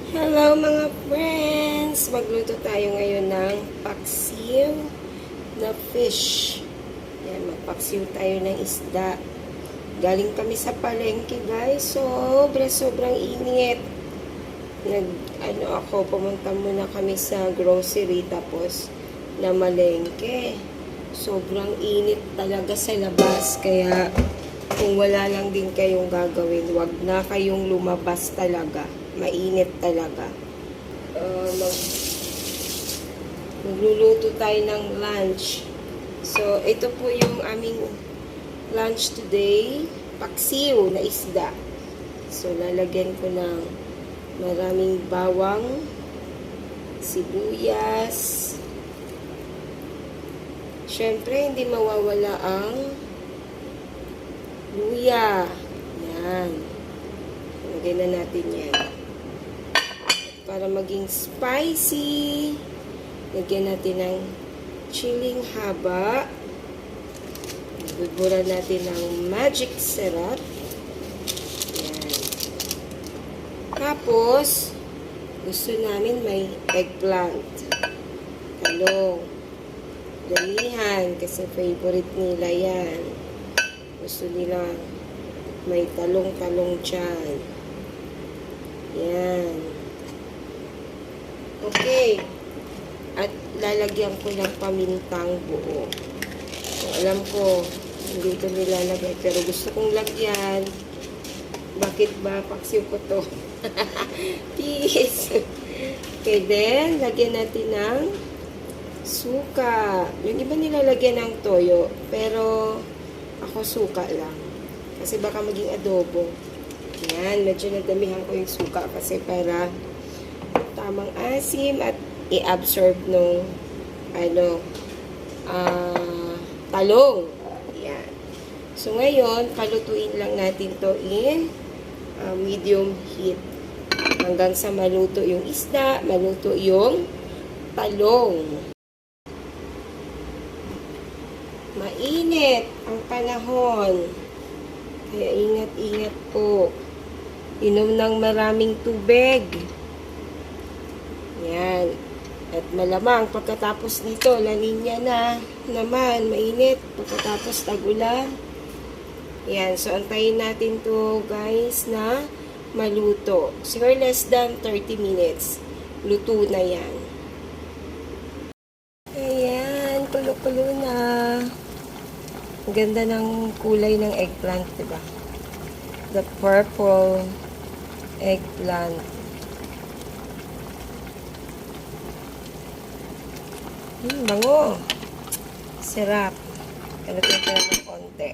Hello mga friends! Magluto tayo ngayon ng paksiw na fish. Yan, magpaksiw tayo ng isda. Galing kami sa palengke guys. Sobrang init. Pumunta muna kami sa grocery tapos na malengke. Sobrang init talaga sa labas. Kaya kung wala lang din kayong gagawin, wag na kayong lumabas talaga. Mainit talaga. Magluluto tayo ng lunch. So, ito po yung aming lunch today. Paksiw na isda. So, lalagyan ko ng maraming bawang, sibuyas. Siyempre, hindi mawawala ang luya. Yan. Lagyan na natin yan. Para maging spicy, lagyan natin ng chiling haba. Buburan natin ng magic syrup. Yan. Tapos, gusto namin may eggplant. Talong. Damihan, kasi favorite nila yan. Gusto nila may talong-talong dyan. Yan. Okay. At lalagyan ko ng pamintang buo. So, alam ko, hindi ito nilalagay. Pero gusto kong lagyan. Bakit ba? Paksiw ko to. Peace. Okay, then, lagyan natin ng suka. Yung iba nilalagyan ng toyo. Pero, ako suka lang. Kasi baka maging adobo. Yan, medyo nadamihan ko yung suka kasi para tamang asim at i-absorb nung talong. Yan. So, ngayon, palutuin lang natin to in medium heat. Hanggang sa maluto yung isda, maluto yung talong. Mainit ang panahon. Kaya ingat-ingat po. Inom ng maraming tubig. Yan. At malamang pagkatapos nito, La Niña na naman, mainit. Pagkatapos tag-ulan. Yan. So, antayin natin to guys na maluto. Siguro less than 30 minutes. Luto na yan. Ayan. Kulo-kulo na. Ang ganda ng kulay ng eggplant, diba? The purple eggplant. Bango. Sarap. Kalagyan ko ng konti.